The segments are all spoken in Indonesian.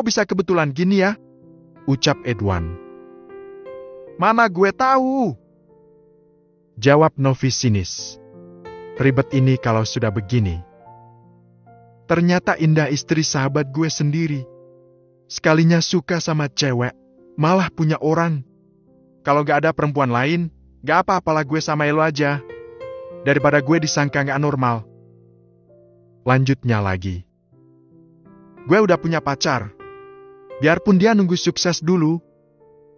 kok bisa kebetulan gini ya? Ucap Edwan. Mana gue tahu? Jawab Novi sinis. Ribet ini kalau sudah begini. Ternyata Indah istri sahabat gue sendiri. Sekalinya suka sama cewek, malah punya orang. Kalau gak ada perempuan lain, gak apa-apalah gue sama Elo aja. Daripada gue disangka gak normal. Lanjutnya lagi. Gue udah punya pacar. Biarpun dia nunggu sukses dulu.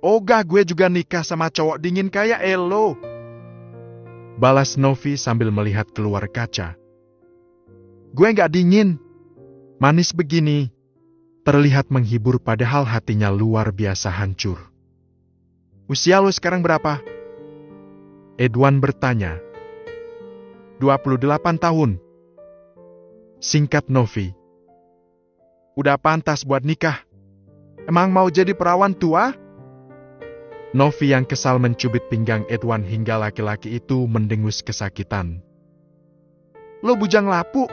Ogah gue juga nikah sama cowok dingin kayak Elo. Balas Novi sambil melihat keluar kaca. Gue gak dingin. Manis begini. Terlihat menghibur padahal hatinya luar biasa hancur. Usia lo sekarang berapa? Edwan bertanya. 28 tahun. Singkat Novi. Udah pantas buat nikah. Emang mau jadi perawan tua? Novi yang kesal mencubit pinggang Edwan hingga laki-laki itu mendengus kesakitan. Lo bujang lapuk.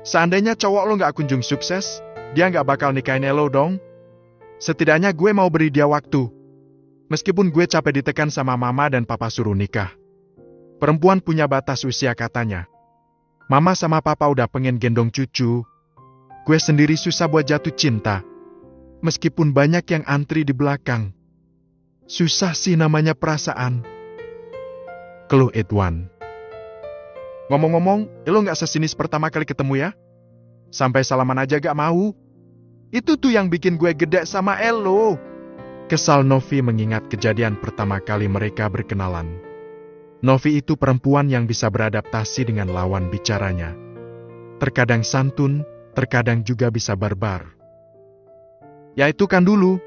Seandainya cowok lo gak kunjung sukses, dia gak bakal nikahin Elo dong. Setidaknya gue mau beri dia waktu. Meskipun gue capek ditekan sama mama dan papa suruh nikah. Perempuan punya batas usia katanya. Mama sama papa udah pengen gendong cucu. Gue sendiri susah buat jatuh cinta. Meskipun banyak yang antri di belakang. Susah sih namanya perasaan. Keluh Edwan. Ngomong-ngomong, Elo gak sesinis pertama kali ketemu ya? Sampai salaman aja gak mau. Itu tuh yang bikin gue gede sama Elo. Kesal Novi mengingat kejadian pertama kali mereka berkenalan. Novi itu perempuan yang bisa beradaptasi dengan lawan bicaranya. Terkadang santun, terkadang juga bisa barbar. Ya itu kan dulu.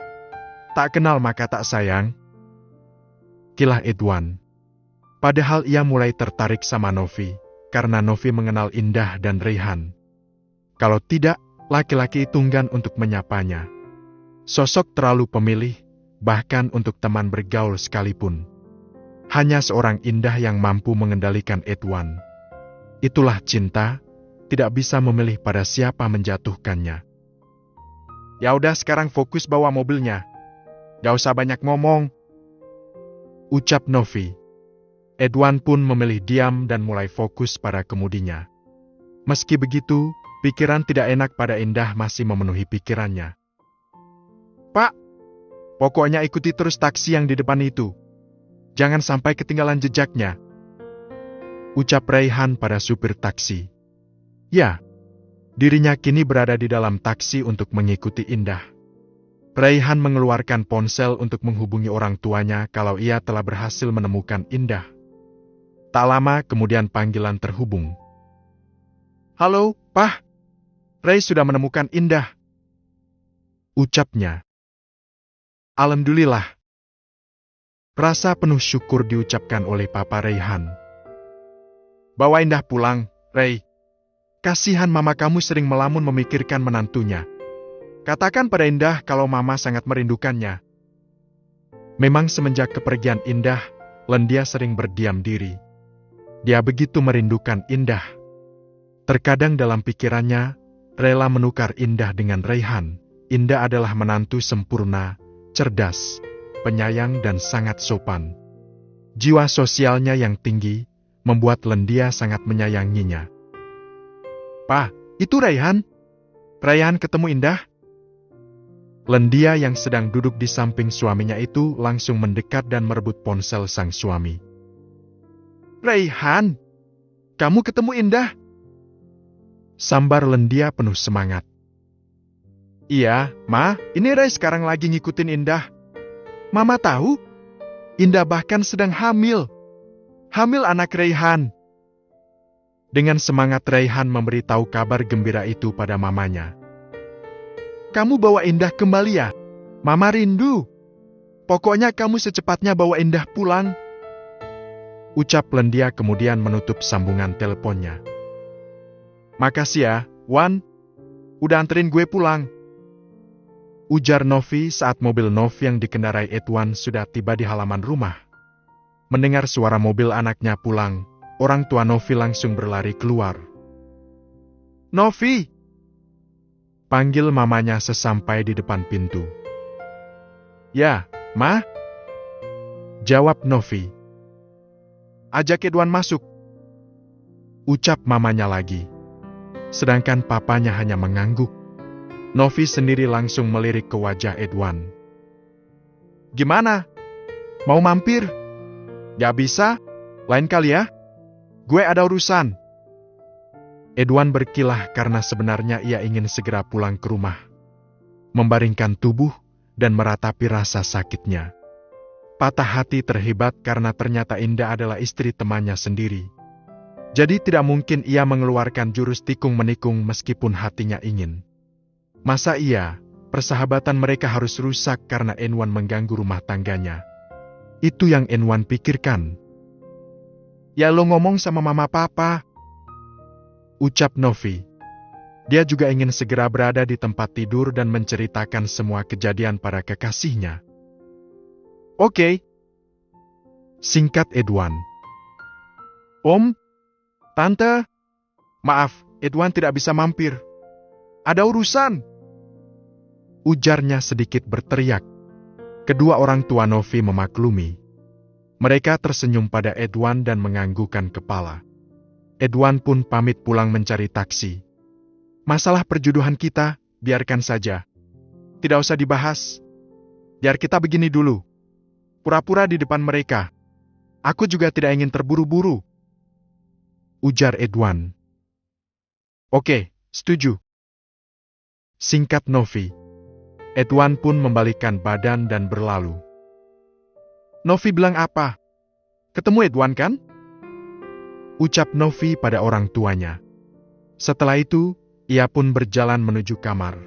Tak kenal maka tak sayang. Kilah Edwan. Padahal ia mulai tertarik sama Novi, karena Novi mengenal Indah dan Reyhan. Kalau tidak, laki-laki itu enggan untuk menyapanya. Sosok terlalu pemilih, bahkan untuk teman bergaul sekalipun. Hanya seorang Indah yang mampu mengendalikan Edwan. Itulah cinta, tidak bisa memilih pada siapa menjatuhkannya. Ya udah sekarang fokus bawa mobilnya. Gak usah banyak ngomong. Ucap Novi. Edwan pun memilih diam dan mulai fokus pada kemudinya. Meski begitu, pikiran tidak enak pada Indah masih memenuhi pikirannya. Pak, pokoknya ikuti terus taksi yang di depan itu. Jangan sampai ketinggalan jejaknya. Ucap Reyhan pada supir taksi. Ya, dirinya kini berada di dalam taksi untuk mengikuti Indah. Reyhan mengeluarkan ponsel untuk menghubungi orang tuanya kalau ia telah berhasil menemukan Indah. Tak lama kemudian panggilan terhubung. Halo, Pak. Rey sudah menemukan Indah. Ucapnya. Alhamdulillah. Rasa penuh syukur diucapkan oleh Papa Reyhan. Bawa Indah pulang, Rey. Kasihan mama kamu sering melamun memikirkan menantunya. Katakan pada Indah kalau mama sangat merindukannya. Memang semenjak kepergian Indah, Lendia sering berdiam diri. Dia begitu merindukan Indah. Terkadang dalam pikirannya, rela menukar Indah dengan Reyhan. Indah adalah menantu sempurna, cerdas, penyayang dan sangat sopan. Jiwa sosialnya yang tinggi, membuat Lendia sangat menyayanginya. Pak, itu Reyhan. Reyhan ketemu Indah. Lendia yang sedang duduk di samping suaminya itu langsung mendekat dan merebut ponsel sang suami. Reyhan, kamu ketemu Indah? Sambar Lendia penuh semangat. Iya, Ma, ini Rey sekarang lagi ngikutin Indah. Mama tahu? Indah bahkan sedang hamil. Hamil anak Reyhan. Dengan semangat Reyhan memberitahu kabar gembira itu pada mamanya. Kamu bawa Indah kembali ya? Mama rindu. Pokoknya kamu secepatnya bawa Indah pulang. Ucap Lendia kemudian menutup sambungan teleponnya. Makasih ya, Wan. Udah anterin gue pulang. Ujar Novi saat mobil Novi yang dikendarai Edwan sudah tiba di halaman rumah. Mendengar suara mobil anaknya pulang, orang tua Novi langsung berlari keluar. Novi! Panggil mamanya sesampai di depan pintu. Ya, Ma? Jawab Novi. Ajak Edwan masuk. Ucap mamanya lagi. Sedangkan papanya hanya mengangguk. Novi sendiri langsung melirik ke wajah Edwan. Gimana? Mau mampir? Gak bisa? Lain kali ya? Gue ada urusan. Edwan berkilah karena sebenarnya ia ingin segera pulang ke rumah. Membaringkan tubuh dan meratapi rasa sakitnya. Patah hati terhebat karena ternyata Indah adalah istri temannya sendiri. Jadi tidak mungkin ia mengeluarkan jurus tikung menikung meskipun hatinya ingin. Masa iya, persahabatan mereka harus rusak karena Enwan mengganggu rumah tangganya? Itu yang Enwan pikirkan. Ya lo ngomong sama mama papa, ucap Novi. Dia juga ingin segera berada di tempat tidur dan menceritakan semua kejadian pada kekasihnya. Oke. Singkat Edwan. Om, Tante, maaf, Edwan tidak bisa mampir. Ada urusan. Ujarnya sedikit berteriak. Kedua orang tua Novi memaklumi. Mereka tersenyum pada Edwan dan menganggukkan kepala. Edwan pun pamit pulang mencari taksi. Masalah perjodohan kita, biarkan saja. Tidak usah dibahas. Biar kita begini dulu. Pura-pura di depan mereka. Aku juga tidak ingin terburu-buru. Ujar Edwan. Oke, setuju. Singkat Novi. Edwan pun membalikkan badan dan berlalu. Novi bilang apa? Ketemu Edwan kan? Ucap Novi pada orang tuanya. Setelah itu, ia pun berjalan menuju kamar.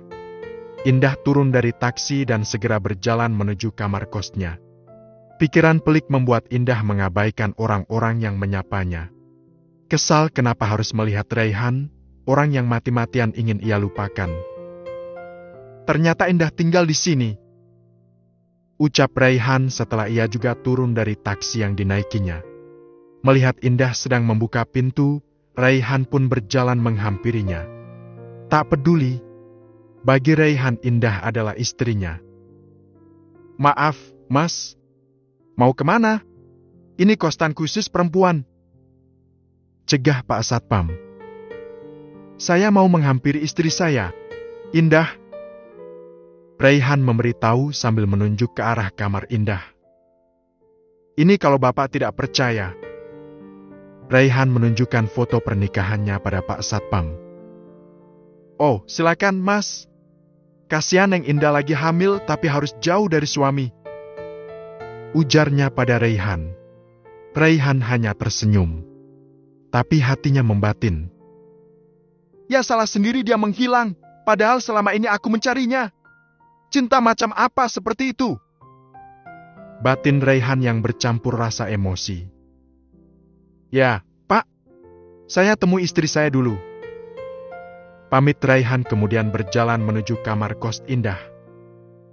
Indah turun dari taksi dan segera berjalan menuju kamar kosnya. Pikiran pelik membuat Indah mengabaikan orang-orang yang menyapanya. Kesal kenapa harus melihat Raihan, orang yang mati-matian ingin ia lupakan. Ternyata Indah tinggal di sini. Ucap Raihan setelah ia juga turun dari taksi yang dinaikinya. Melihat Indah sedang membuka pintu, Raihan pun berjalan menghampirinya. Tak peduli, bagi Raihan Indah adalah istrinya. Maaf, Mas. Mau kemana? Ini kosan khusus perempuan. Cegah Pak Satpam. Saya mau menghampiri istri saya. Indah. Raihan memberitahu sambil menunjuk ke arah kamar Indah. Ini kalau Bapak tidak percaya. Raihan menunjukkan foto pernikahannya pada Pak Satpam. Oh, silakan Mas. Kasihan yang Indah lagi hamil tapi harus jauh dari suami. Ujarnya pada Raihan. Raihan hanya tersenyum. Tapi hatinya membatin. Ya salah sendiri dia menghilang, padahal selama ini aku mencarinya. Cinta macam apa seperti itu? Batin Raihan yang bercampur rasa emosi. Ya, Pak. Saya temui istri saya dulu. Pamit Raihan kemudian berjalan menuju kamar kos Indah.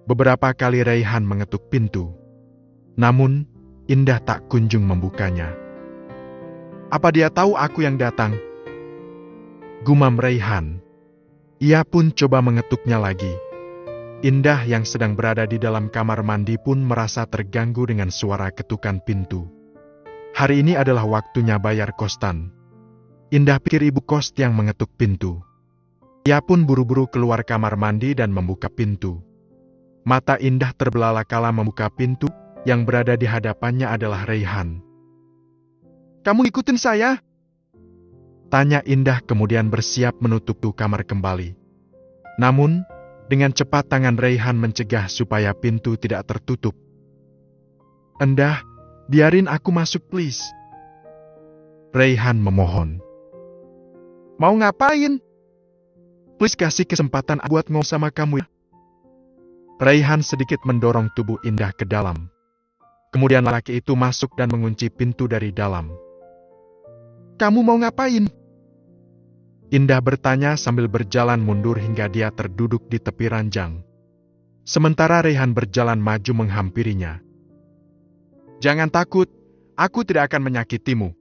Beberapa kali Raihan mengetuk pintu. Namun, Indah tak kunjung membukanya. Apa dia tahu aku yang datang? Gumam Raihan. Ia pun coba mengetuknya lagi. Indah yang sedang berada di dalam kamar mandi pun merasa terganggu dengan suara ketukan pintu. Hari ini adalah waktunya bayar kosan. Indah pikir ibu kos yang mengetuk pintu. Ia pun buru-buru keluar kamar mandi dan membuka pintu. Mata Indah terbelalak kala membuka pintu. Yang berada di hadapannya adalah Raihan. Kamu ikutin saya? Tanya Indah kemudian bersiap menutup kamar kembali. Namun, dengan cepat tangan Raihan mencegah supaya pintu tidak tertutup. Indah, biarin aku masuk please. Raihan memohon. Mau ngapain? Please kasih kesempatan buat ngomong sama kamu ya. Raihan sedikit mendorong tubuh Indah ke dalam. Kemudian lelaki itu masuk dan mengunci pintu dari dalam. Kamu mau ngapain? Indah bertanya sambil berjalan mundur hingga dia terduduk di tepi ranjang. Sementara Raihan berjalan maju menghampirinya. Jangan takut, aku tidak akan menyakitimu.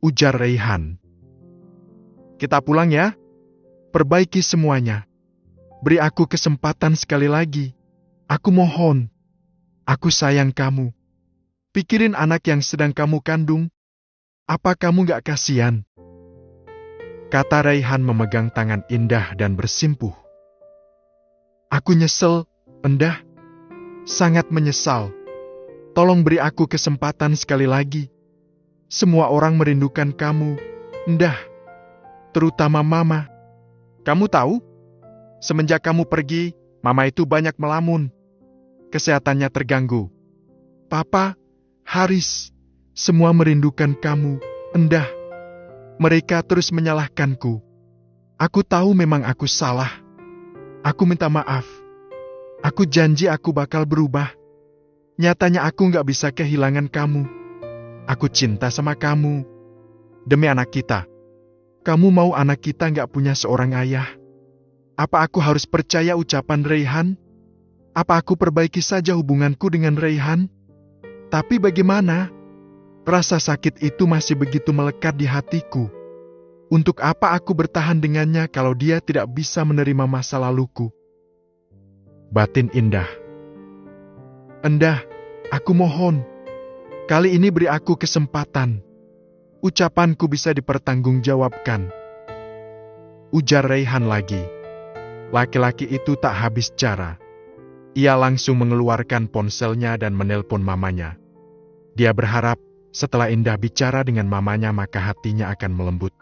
Ujar Raihan. Kita pulang ya, perbaiki semuanya. beri aku kesempatan sekali lagi. Aku mohon. Aku sayang kamu. Pikirin anak yang sedang kamu kandung. Apa kamu gak kasihan? Kata Raihan memegang tangan Indah dan bersimpuh. Aku nyesel, Endah. Sangat menyesal. Tolong beri aku kesempatan sekali lagi. Semua orang merindukan kamu, Endah. Terutama Mama. Kamu tahu? Semenjak kamu pergi, Mama itu banyak melamun. Kesehatannya terganggu. Papa, Haris, semua merindukan kamu, Endah. Mereka terus menyalahkanku. Aku tahu memang aku salah. Aku minta maaf. Aku janji aku bakal berubah. Nyatanya aku gak bisa kehilangan kamu. Aku cinta sama kamu. Demi anak kita. Kamu mau anak kita gak punya seorang ayah? Apa aku harus percaya ucapan Raihan? Apa aku perbaiki saja hubunganku dengan Raihan? Tapi bagaimana? Rasa sakit itu masih begitu melekat di hatiku. Untuk apa aku bertahan dengannya kalau dia tidak bisa menerima masa laluku? Batin Indah. Endah, aku mohon. Kali ini beri aku kesempatan. Ucapanku bisa dipertanggungjawabkan. Ujar Raihan lagi. Laki-laki itu tak habis cara. Ia langsung mengeluarkan ponselnya dan menelpon mamanya. Dia berharap setelah Indah bicara dengan mamanya maka hatinya akan melembut.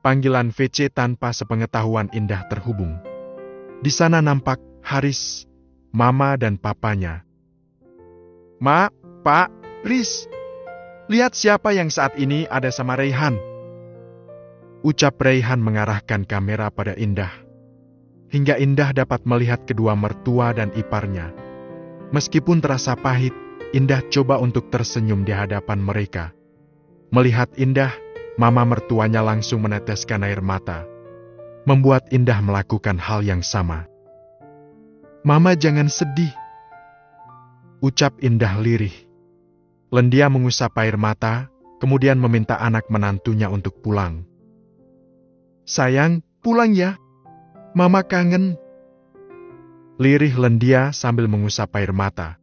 Panggilan VC tanpa sepengetahuan Indah terhubung. Di sana nampak Haris, Mama dan papanya. Ma, Pak, Riz, lihat siapa yang saat ini ada sama Raihan. Ucap Raihan mengarahkan kamera pada Indah. Hingga Indah dapat melihat kedua mertua dan iparnya. Meskipun terasa pahit, Indah coba untuk tersenyum di hadapan mereka. Melihat Indah, Mama mertuanya langsung meneteskan air mata. Membuat Indah melakukan hal yang sama. Mama jangan sedih. Ucap Indah lirih. Lendia mengusap air mata, kemudian meminta anak menantunya untuk pulang. Sayang, pulang ya. Mama kangen. Lirih Lendia sambil mengusap air mata.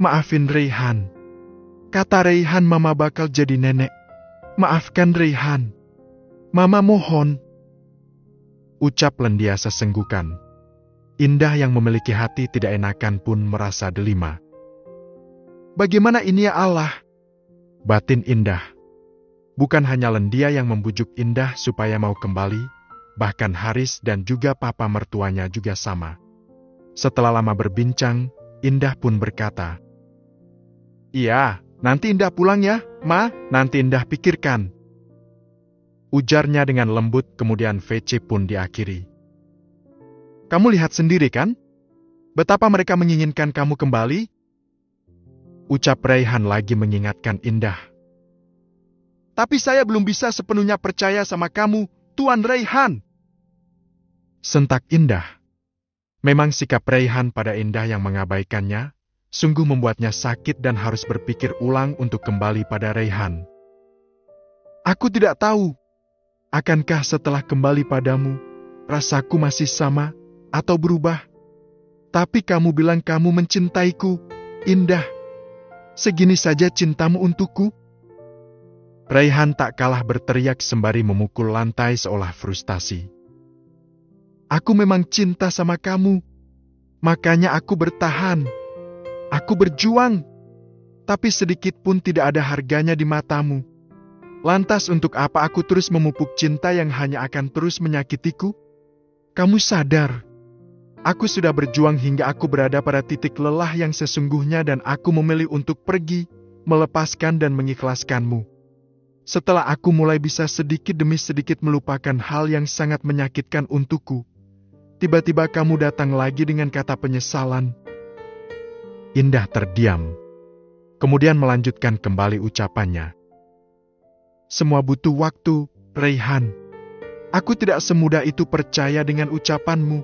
Maafin Raihan. Kata Raihan Mama bakal jadi nenek. Maafkan Raihan. Mama mohon. Ucap Lendia sesenggukan. Indah yang memiliki hati tidak enakan pun merasa delima. Bagaimana ini ya Allah? Batin Indah. Bukan hanya Lendia yang membujuk Indah supaya mau kembali, bahkan Haris dan juga papa mertuanya juga sama. Setelah lama berbincang, Indah pun berkata, "Iya, nanti Indah pulang ya, Ma, nanti Indah pikirkan." Ujarnya dengan lembut, kemudian VC pun diakhiri. Kamu lihat sendiri kan? Betapa mereka menginginkan kamu kembali? Ucap Raihan lagi mengingatkan Indah. Tapi saya belum bisa sepenuhnya percaya sama kamu, Tuan Raihan. Sentak Indah. Memang sikap Raihan pada Indah yang mengabaikannya, sungguh membuatnya sakit dan harus berpikir ulang untuk kembali pada Raihan. Aku tidak tahu, akankah setelah kembali padamu, rasaku masih sama atau berubah? Tapi kamu bilang kamu mencintaiku, Indah. Segini saja cintamu untukku? Raihan tak kalah berteriak sembari memukul lantai seolah frustasi. Aku memang cinta sama kamu, makanya aku bertahan. Aku berjuang, tapi sedikit pun tidak ada harganya di matamu. Lantas untuk apa aku terus memupuk cinta yang hanya akan terus menyakitiku? Kamu sadar, aku sudah berjuang hingga aku berada pada titik lelah yang sesungguhnya dan aku memilih untuk pergi, melepaskan dan mengikhlaskanmu. Setelah aku mulai bisa sedikit demi sedikit melupakan hal yang sangat menyakitkan untukku, tiba-tiba kamu datang lagi dengan kata penyesalan. Indah terdiam, kemudian melanjutkan kembali ucapannya. Semua butuh waktu, Raihan. Aku tidak semudah itu percaya dengan ucapanmu.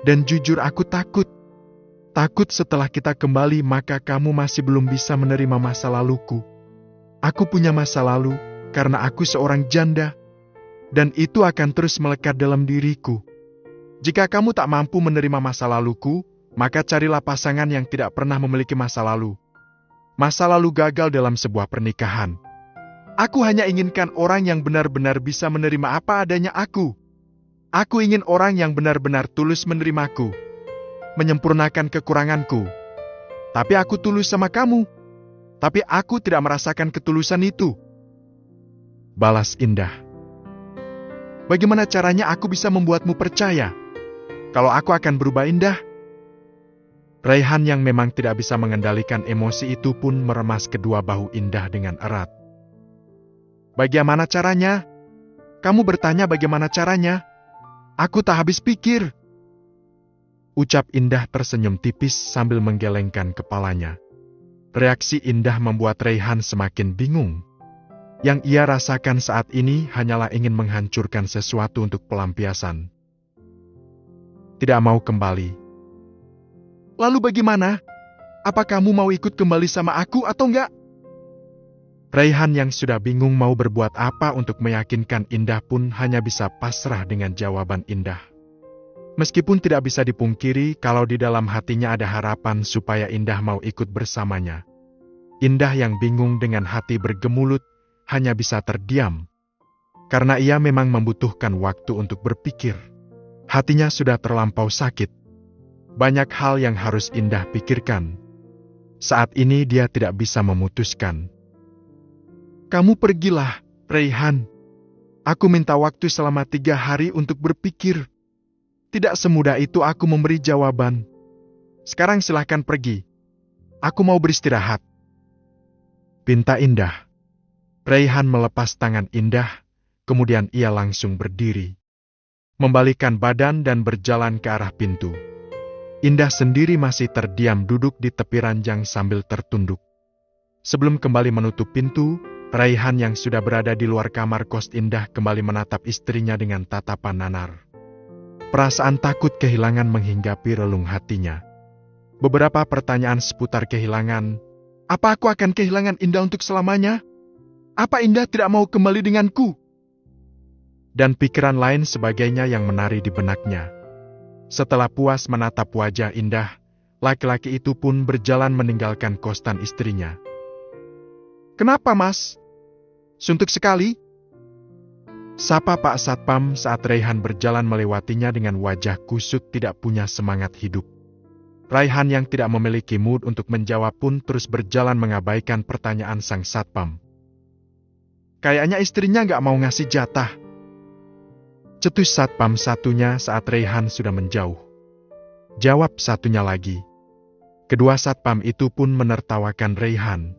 Dan jujur aku takut. Takut setelah kita kembali maka kamu masih belum bisa menerima masa laluku. Aku punya masa lalu karena aku seorang janda. Dan itu akan terus melekat dalam diriku. Jika kamu tak mampu menerima masa laluku, maka carilah pasangan yang tidak pernah memiliki masa lalu. Masa lalu gagal dalam sebuah pernikahan. Aku hanya inginkan orang yang benar-benar bisa menerima apa adanya aku. Aku ingin orang yang benar-benar tulus menerimaku, menyempurnakan kekuranganku. Tapi aku tulus sama kamu. Tapi aku tidak merasakan ketulusan itu. Balas Indah. Bagaimana caranya aku bisa membuatmu percaya kalau aku akan berubah, Indah? Raihan yang memang tidak bisa mengendalikan emosi itu pun meremas kedua bahu Indah dengan erat. Bagaimana caranya? Kamu bertanya bagaimana caranya? Aku tak habis pikir. Ucap Indah tersenyum tipis sambil menggelengkan kepalanya. Reaksi Indah membuat Raihan semakin bingung. Yang ia rasakan saat ini hanyalah ingin menghancurkan sesuatu untuk pelampiasan. Tidak mau kembali. Lalu bagaimana? Apa kamu mau ikut kembali sama aku atau enggak? Raihan yang sudah bingung mau berbuat apa untuk meyakinkan Indah pun hanya bisa pasrah dengan jawaban Indah. Meskipun tidak bisa dipungkiri kalau di dalam hatinya ada harapan supaya Indah mau ikut bersamanya. Indah yang bingung dengan hati bergemulut hanya bisa terdiam. Karena ia memang membutuhkan waktu untuk berpikir. Hatinya sudah terlampau sakit. Banyak hal yang harus Indah pikirkan. Saat ini dia tidak bisa memutuskan. Kamu pergilah, Raihan. Aku minta waktu selama 3 hari untuk berpikir. Tidak semudah itu aku memberi jawaban. Sekarang silahkan pergi. Aku mau beristirahat. Pinta Indah. Raihan melepas tangan Indah, kemudian ia langsung berdiri. Membalikkan badan dan berjalan ke arah pintu. Indah sendiri masih terdiam duduk di tepi ranjang sambil tertunduk. Sebelum kembali menutup pintu, Raihan yang sudah berada di luar kamar kos Indah kembali menatap istrinya dengan tatapan nanar. Perasaan takut kehilangan menghinggapi relung hatinya. Beberapa pertanyaan seputar kehilangan. Apa aku akan kehilangan Indah untuk selamanya? Apa Indah tidak mau kembali denganku? Dan pikiran lain sebagainya yang menari di benaknya. Setelah puas menatap wajah Indah, laki-laki itu pun berjalan meninggalkan kosan istrinya. Kenapa, Mas? Suntuk sekali? Sapa Pak Satpam saat Raihan berjalan melewatinya dengan wajah kusut tidak punya semangat hidup. Raihan yang tidak memiliki mood untuk menjawab pun terus berjalan mengabaikan pertanyaan sang Satpam. Kayaknya istrinya nggak mau ngasih jatah. Cetus Satpam satunya saat Raihan sudah menjauh. Jawab satunya lagi. Kedua Satpam itu pun menertawakan Raihan.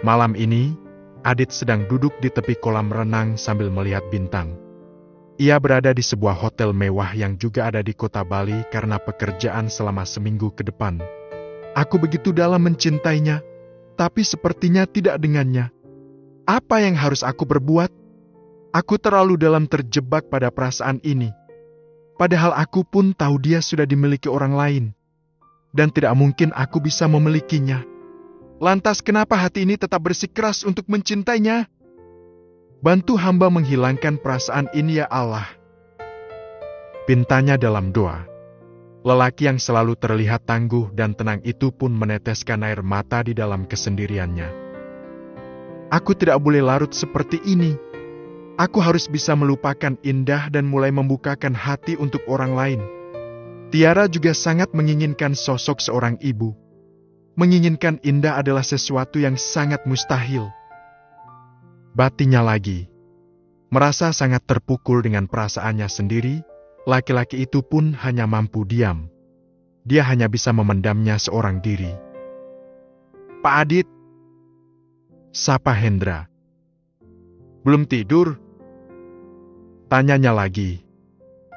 Malam ini, Adit sedang duduk di tepi kolam renang sambil melihat bintang. Ia berada di sebuah hotel mewah yang juga ada di kota Bali karena pekerjaan selama seminggu ke depan. Aku begitu dalam mencintainya, tapi sepertinya tidak dengannya. Apa yang harus aku berbuat? Aku terlalu dalam terjebak pada perasaan ini. Padahal aku pun tahu dia sudah dimiliki orang lain. Dan tidak mungkin aku bisa memilikinya. Lantas kenapa hati ini tetap bersikeras untuk mencintainya? Bantu hamba menghilangkan perasaan ini ya Allah. Pintanya dalam doa. Lelaki yang selalu terlihat tangguh dan tenang itu pun meneteskan air mata di dalam kesendiriannya. Aku tidak boleh larut seperti ini. Aku harus bisa melupakan Indah dan mulai membukakan hati untuk orang lain. Tiara juga sangat menginginkan sosok seorang ibu. Menginginkan Indah adalah sesuatu yang sangat mustahil. Batinnya lagi. Merasa sangat terpukul dengan perasaannya sendiri, laki-laki itu pun hanya mampu diam. Dia hanya bisa memendamnya seorang diri. Pak Adit. Sapa Hendra. Belum tidur? Tanyanya lagi.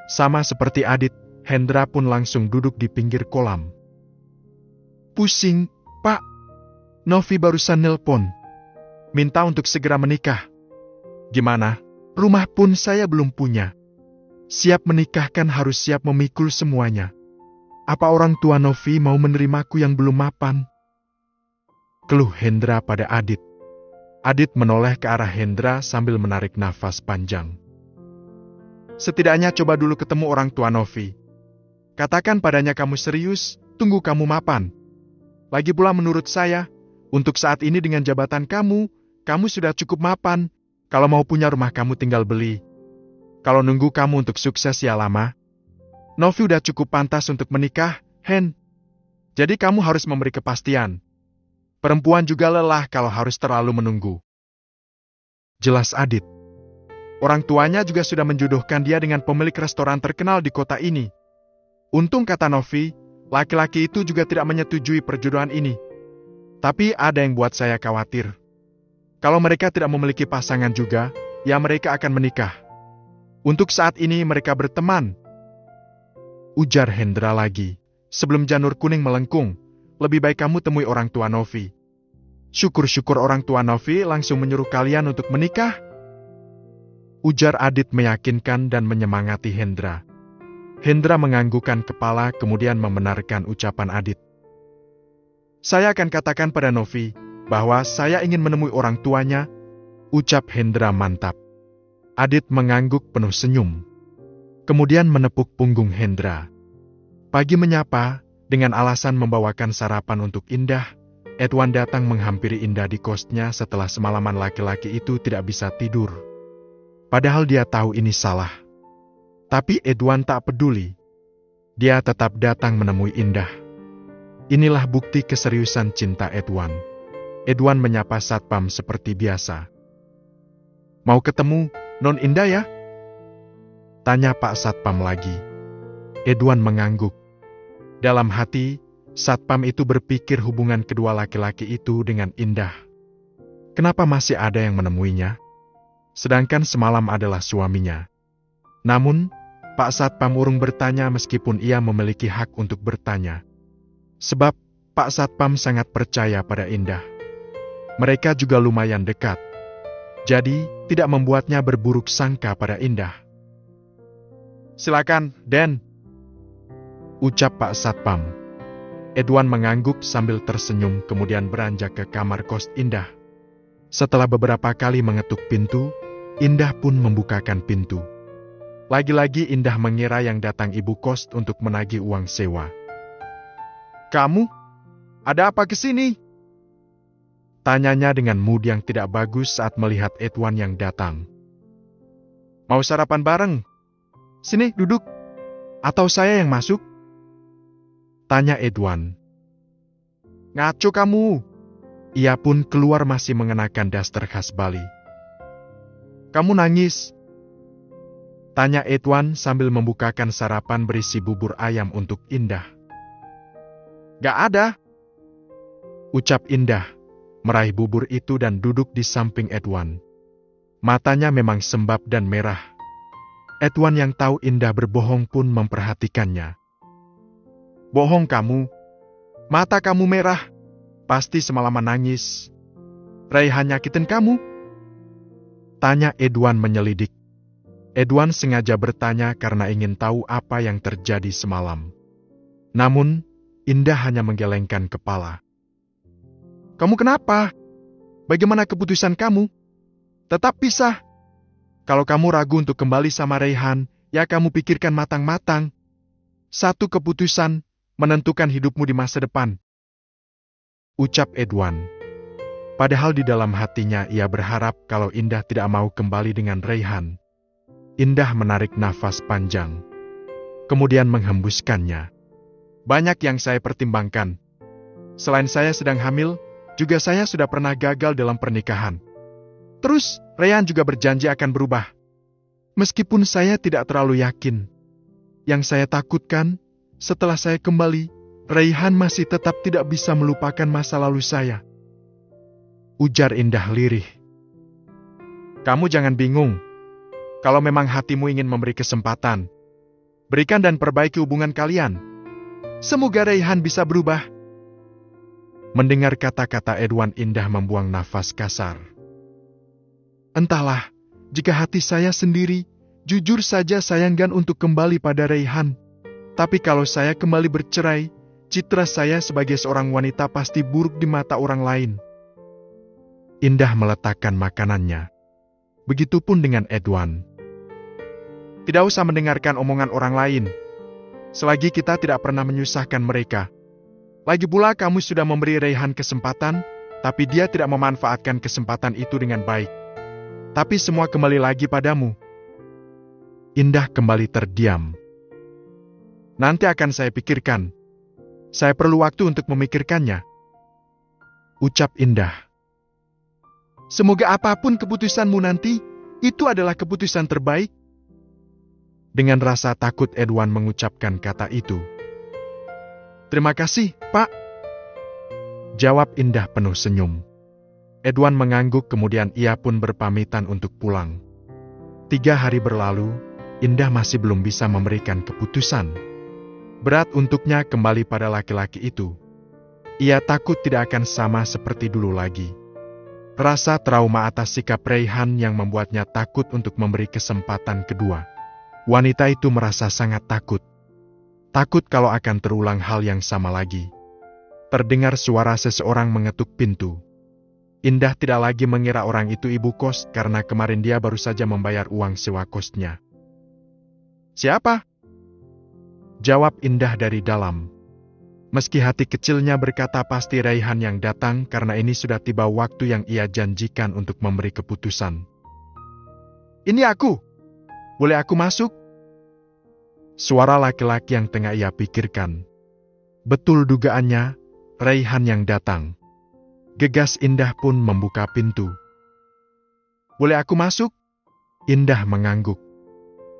Sama seperti Adit, Hendra pun langsung duduk di pinggir kolam. Pusing, Pak. Novi barusan nelpon. Minta untuk segera menikah. Gimana? Rumah pun saya belum punya. Siap menikahkan harus siap memikul semuanya. Apa orang tua Novi mau menerimaku yang belum mapan? Keluh Hendra pada Adit. Adit menoleh ke arah Hendra sambil menarik nafas panjang. Setidaknya coba dulu ketemu orang tua Novi. Katakan padanya kamu serius, tunggu kamu mapan. Lagi pula menurut saya, untuk saat ini dengan jabatan kamu sudah cukup mapan. Kalau mau punya rumah kamu tinggal beli. Kalau nunggu kamu untuk sukses ya lama. Novi udah cukup pantas untuk menikah, Hen. Jadi kamu harus memberi kepastian. Perempuan juga lelah kalau harus terlalu menunggu. Jelas Adit. Orang tuanya juga sudah menjodohkan dia dengan pemilik restoran terkenal di kota ini. Untung kata Novi, laki-laki itu juga tidak menyetujui perjodohan ini. Tapi ada yang buat saya khawatir. Kalau mereka tidak memiliki pasangan juga, ya mereka akan menikah. Untuk saat ini mereka berteman. Ujar Hendra lagi. Sebelum janur kuning melengkung, lebih baik kamu temui orang tua Novi. Syukur-syukur orang tua Novi langsung menyuruh kalian untuk menikah. Ujar Adit meyakinkan dan menyemangati Hendra. Hendra menganggukkan kepala kemudian membenarkan ucapan Adit. Saya akan katakan pada Novi bahwa saya ingin menemui orang tuanya, ucap Hendra mantap. Adit mengangguk penuh senyum. Kemudian menepuk punggung Hendra. Pagi menyapa, dengan alasan membawakan sarapan untuk Indah, Edwan datang menghampiri Indah di kosnya setelah semalaman laki-laki itu tidak bisa tidur. Padahal dia tahu ini salah. Tapi Edwan tak peduli. Dia tetap datang menemui Indah. Inilah bukti keseriusan cinta Edwan. Edwan menyapa Satpam seperti biasa. Mau ketemu Non Indah ya? Tanya Pak Satpam lagi. Edwan mengangguk. Dalam hati, Satpam itu berpikir hubungan kedua laki-laki itu dengan Indah. Kenapa masih ada yang menemuinya? Sedangkan semalam adalah suaminya. Namun, Pak Satpam urung bertanya meskipun ia memiliki hak untuk bertanya. Sebab, Pak Satpam sangat percaya pada Indah. Mereka juga lumayan dekat. Jadi, tidak membuatnya berburuk sangka pada Indah. Silakan, Den. Ucap Pak Satpam. Edwan mengangguk sambil tersenyum kemudian beranjak ke kamar kos Indah. Setelah beberapa kali mengetuk pintu, Indah pun membukakan pintu. Lagi-lagi Indah mengira yang datang ibu kos untuk menagih uang sewa. Kamu? Ada apa ke sini? Tanyanya dengan mood yang tidak bagus saat melihat Edwan yang datang. Mau sarapan bareng? Sini, duduk. Atau saya yang masuk? Tanya Edwan. Ngaco kamu. Ia pun keluar masih mengenakan daster khas Bali. Kamu nangis? Tanya Edwan sambil membukakan sarapan berisi bubur ayam untuk Indah. Gak ada. Ucap Indah, meraih bubur itu dan duduk di samping Edwan. Matanya memang sembab dan merah. Edwan yang tahu Indah berbohong pun memperhatikannya. Bohong kamu. Mata kamu merah. Pasti semalaman nangis. Raihan nyakitin kamu? Tanya Edwan menyelidik. Edwan sengaja bertanya karena ingin tahu apa yang terjadi semalam. Namun, Indah hanya menggelengkan kepala. Kamu kenapa? Bagaimana keputusan kamu? Tetap pisah. Kalau kamu ragu untuk kembali sama Raihan, ya kamu pikirkan matang-matang. Satu keputusan menentukan hidupmu di masa depan. Ucap Edwan. Padahal di dalam hatinya ia berharap kalau Indah tidak mau kembali dengan Raihan. Indah menarik nafas panjang. Kemudian menghembuskannya. Banyak yang saya pertimbangkan. Selain saya sedang hamil, juga saya sudah pernah gagal dalam pernikahan. Terus, Raihan juga berjanji akan berubah. Meskipun saya tidak terlalu yakin. Yang saya takutkan, setelah saya kembali, Raihan masih tetap tidak bisa melupakan masa lalu saya. Ujar Indah lirih. Kamu jangan bingung. Kalau memang hatimu ingin memberi kesempatan, berikan dan perbaiki hubungan kalian. Semoga Raihan bisa berubah. Mendengar kata-kata Edwan, Indah membuang nafas kasar. Entahlah, jika hati saya sendiri, jujur saja saya enggan untuk kembali pada Raihan. Tapi kalau saya kembali bercerai, citra saya sebagai seorang wanita pasti buruk di mata orang lain. Indah meletakkan makanannya. Begitupun dengan Edwan. Tidak usah mendengarkan omongan orang lain. selagi kita tidak pernah menyusahkan mereka. Lagi pula kamu sudah memberi Raihan kesempatan, tapi dia tidak memanfaatkan kesempatan itu dengan baik. Tapi semua kembali lagi padamu. Indah kembali terdiam. Nanti akan saya pikirkan. Saya perlu waktu untuk memikirkannya. Ucap Indah. Semoga apapun keputusanmu nanti, itu adalah keputusan terbaik. Dengan rasa takut Edwan mengucapkan kata itu. Terima kasih, Pak. Jawab Indah penuh senyum. Edwan mengangguk kemudian ia pun berpamitan untuk pulang. 3 hari berlalu, Indah masih belum bisa memberikan keputusan. Berat untuknya kembali pada laki-laki itu. Ia takut tidak akan sama seperti dulu lagi. Rasa trauma atas sikap Raihan yang membuatnya takut untuk memberi kesempatan kedua. Wanita itu merasa sangat takut. Takut kalau akan terulang hal yang sama lagi. Terdengar suara seseorang mengetuk pintu. Indah tidak lagi mengira orang itu ibu kos karena kemarin dia baru saja membayar uang sewa kosnya. Siapa? Jawab Indah dari dalam. Meski hati kecilnya berkata pasti Raihan yang datang karena ini sudah tiba waktu yang ia janjikan untuk memberi keputusan. Ini aku. Boleh aku masuk? Suara laki-laki yang tengah ia pikirkan. Betul dugaannya, Raihan yang datang. Gegas Indah pun membuka pintu. Boleh aku masuk? Indah mengangguk.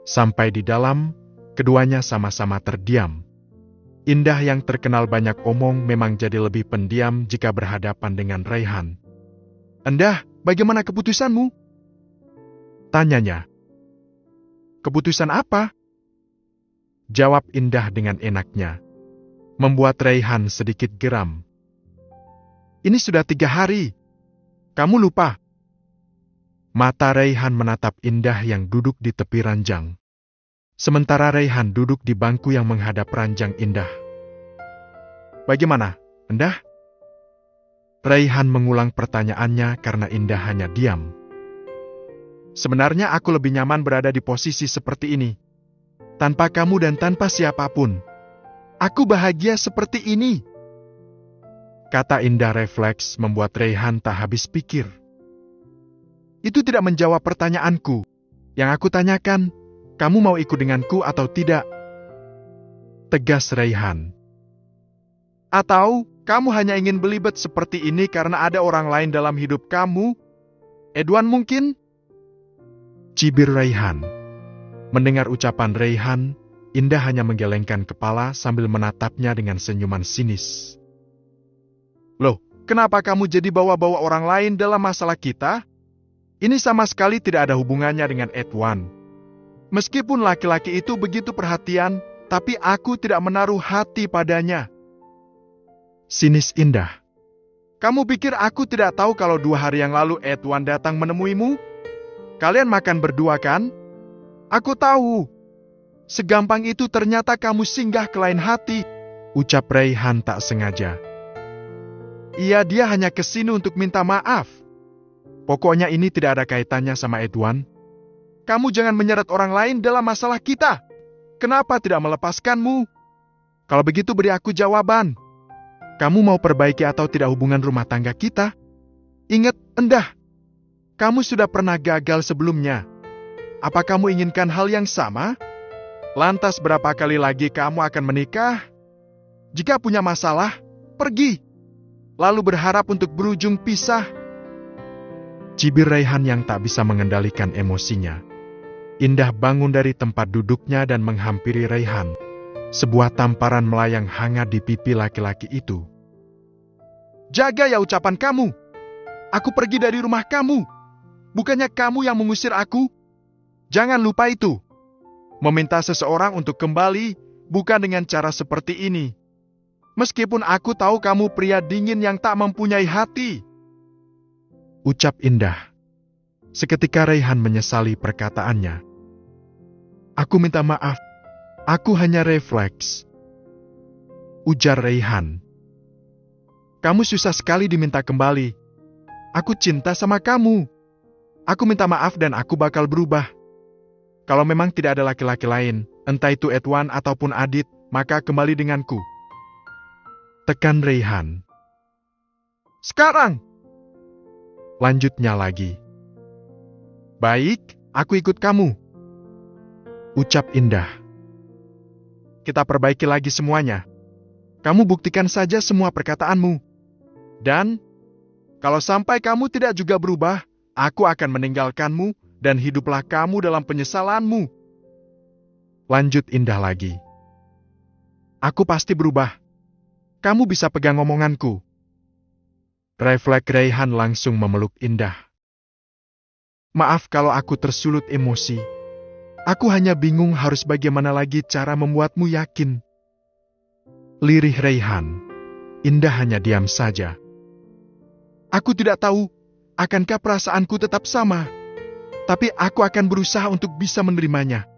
Sampai di dalam, keduanya sama-sama terdiam. Indah yang terkenal banyak omong memang jadi lebih pendiam jika berhadapan dengan Raihan. Indah, bagaimana keputusanmu? Tanyanya. Keputusan apa? Jawab Indah dengan enaknya. Membuat Raihan sedikit geram. Ini sudah 3 hari. Kamu lupa? Mata Raihan menatap Indah yang duduk di tepi ranjang. Sementara Raihan duduk di bangku yang menghadap ranjang Indah. Bagaimana, Indah? Raihan mengulang pertanyaannya karena Indah hanya diam. Sebenarnya aku lebih nyaman berada di posisi seperti ini. Tanpa kamu dan tanpa siapapun. Aku bahagia seperti ini. Kata Indah refleks membuat Raihan tak habis pikir. Itu tidak menjawab pertanyaanku. Yang aku tanyakan, kamu mau ikut denganku atau tidak? Tegas Raihan. Atau, kamu hanya ingin belibet seperti ini karena ada orang lain dalam hidup kamu? Edwan mungkin? Cibir Raihan. Mendengar ucapan Raihan, Indah hanya menggelengkan kepala sambil menatapnya dengan senyuman sinis. Loh, kenapa kamu jadi bawa-bawa orang lain dalam masalah kita? Ini sama sekali tidak ada hubungannya dengan Edwan. Meskipun laki-laki itu begitu perhatian, tapi aku tidak menaruh hati padanya. Sinis Indah. Kamu pikir aku tidak tahu kalau 2 hari yang lalu Edwan datang menemuimu? Kalian makan berdua kan? Aku tahu. Segampang itu ternyata kamu singgah ke lain hati. Ucap Raihan tak sengaja. Iya, dia hanya kesini untuk minta maaf. Pokoknya ini tidak ada kaitannya sama Edwan. Kamu jangan menyeret orang lain dalam masalah kita. Kenapa tidak melepaskanmu? Kalau begitu beri aku jawaban. Kamu mau perbaiki atau tidak hubungan rumah tangga kita? Ingat, Indah. Kamu sudah pernah gagal sebelumnya. Apa kamu inginkan hal yang sama? Lantas berapa kali lagi kamu akan menikah? Jika punya masalah, pergi. Lalu berharap untuk berujung pisah. Cibir Raihan yang tak bisa mengendalikan emosinya. Indah bangun dari tempat duduknya dan menghampiri Raihan. Sebuah tamparan melayang hangat di pipi laki-laki itu. Jaga ya ucapan kamu. Aku pergi dari rumah kamu. Bukannya kamu yang mengusir aku. Jangan lupa itu. Meminta seseorang untuk kembali bukan dengan cara seperti ini. Meskipun aku tahu kamu pria dingin yang tak mempunyai hati. Ucap Indah. Seketika Raihan menyesali perkataannya. Aku minta maaf. Aku hanya refleks. Ujar Raihan. Kamu susah sekali diminta kembali. Aku cinta sama kamu. Aku minta maaf dan aku bakal berubah. Kalau memang tidak ada laki-laki lain, entah itu Edwan ataupun Adit, maka kembali denganku. Tekan Raihan. Sekarang! Lanjutnya lagi. Baik, aku ikut kamu. Ucap Indah. Kita perbaiki lagi semuanya. Kamu buktikan saja semua perkataanmu. Dan, kalau sampai kamu tidak juga berubah, aku akan meninggalkanmu dan hiduplah kamu dalam penyesalanmu. Lanjut Indah lagi. Aku pasti berubah. Kamu bisa pegang omonganku. Refleks Raihan langsung memeluk Indah. Maaf kalau aku tersulut emosi. Aku hanya bingung harus bagaimana lagi cara membuatmu yakin. Lirih Raihan. Indah hanya diam saja. Aku tidak tahu, akankah perasaanku tetap sama. Tapi aku akan berusaha untuk bisa menerimanya.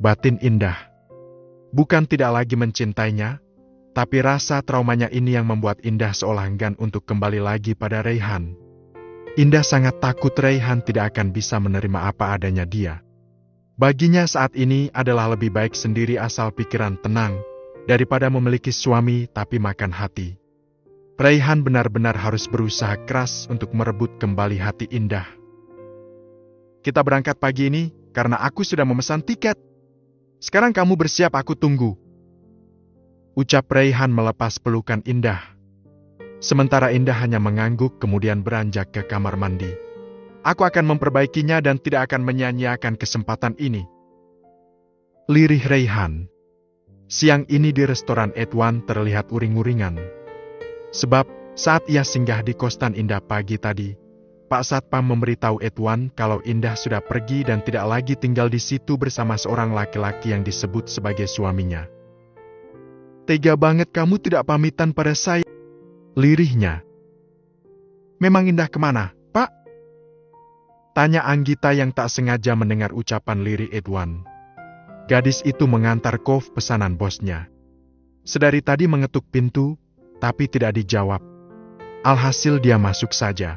Batin Indah. Bukan tidak lagi mencintainya, tapi rasa traumanya ini yang membuat Indah seolah enggan untuk kembali lagi pada Raihan. Indah sangat takut Raihan tidak akan bisa menerima apa adanya dia. Baginya saat ini adalah lebih baik sendiri asal pikiran tenang, daripada memiliki suami tapi makan hati. Raihan benar-benar harus berusaha keras untuk merebut kembali hati Indah. Kita berangkat pagi ini karena aku sudah memesan tiket. Sekarang kamu bersiap, aku tunggu. Ucap Raihan melepas pelukan Indah. Sementara Indah hanya mengangguk kemudian beranjak ke kamar mandi. Aku akan memperbaikinya dan tidak akan menyia-nyiakan kesempatan ini. Lirih Raihan. Siang ini di restoran Edwan terlihat uring-uringan. Sebab saat ia singgah di kosan Indah pagi tadi, Pak Satpam memberitahu Edwan kalau Indah sudah pergi dan tidak lagi tinggal di situ bersama seorang laki-laki yang disebut sebagai suaminya. Tega banget kamu tidak pamitan pada saya. Lirihnya. Memang Indah kemana, Pak? Tanya Anggita yang tak sengaja mendengar ucapan lirih Edwan. Gadis itu mengantar Kov pesanan bosnya. Sedari tadi mengetuk pintu, tapi tidak dijawab. Alhasil dia masuk saja.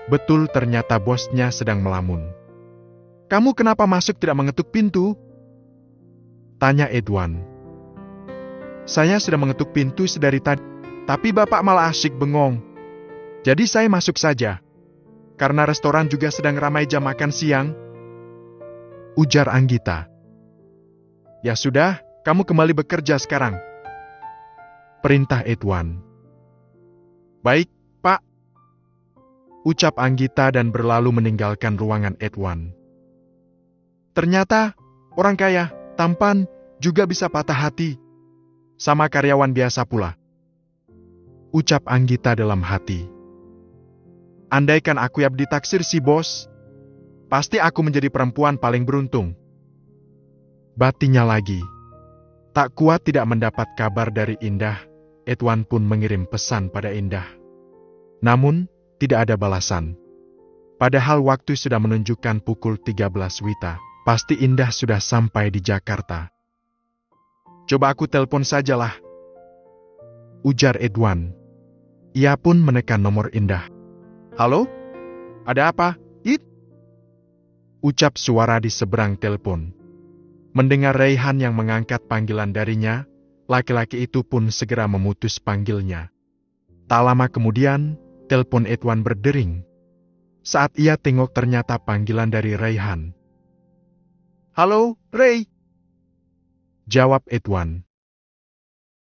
Betul ternyata bosnya sedang melamun. Kamu kenapa masuk tidak mengetuk pintu? Tanya Edwan. Saya sudah mengetuk pintu sedari tadi, tapi Bapak malah asyik bengong. Jadi saya masuk saja. Karena restoran juga sedang ramai jam makan siang. Ujar Anggita. Ya sudah, kamu kembali bekerja sekarang. Perintah Edwan. Baik, Pak. Ucap Anggita dan berlalu meninggalkan ruangan Edwan. Ternyata, orang kaya, tampan, juga bisa patah hati. Sama karyawan biasa pula. Ucap Anggita dalam hati. Andaikan aku yang ditaksir si bos, pasti aku menjadi perempuan paling beruntung. Batinnya lagi. Tak kuat tidak mendapat kabar dari Indah, Edwan pun mengirim pesan pada Indah. Namun, tidak ada balasan. Padahal waktu sudah menunjukkan pukul 13 WITA, pasti Indah sudah sampai di Jakarta. Coba aku telepon sajalah. Ujar Edwan. Ia pun menekan nomor Indah. Halo? Ada apa? Ucap suara di seberang telepon. Mendengar Raihan yang mengangkat panggilan darinya, laki-laki itu pun segera memutus panggilnya. Tak lama kemudian, telepon Edwan berdering. Saat ia tengok ternyata panggilan dari Raihan. Halo, Ray? Jawab Edwan.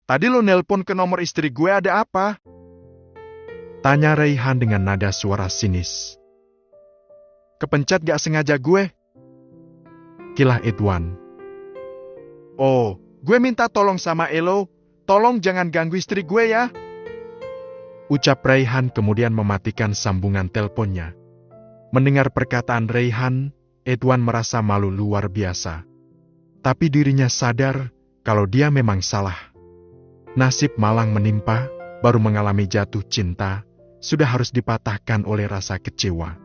Tadi lo nelpon ke nomor istri gue, ada apa? Tanya Raihan dengan nada suara sinis. Kepencet gak sengaja gue? Kilah Edwan. Oh, gue minta tolong sama Elo, tolong jangan ganggu istri gue ya. Ucap Raihan kemudian mematikan sambungan teleponnya. Mendengar perkataan Raihan, Edwan merasa malu luar biasa. Tapi dirinya sadar kalau dia memang salah. Nasib malang menimpa, baru mengalami jatuh cinta, sudah harus dipatahkan oleh rasa kecewa.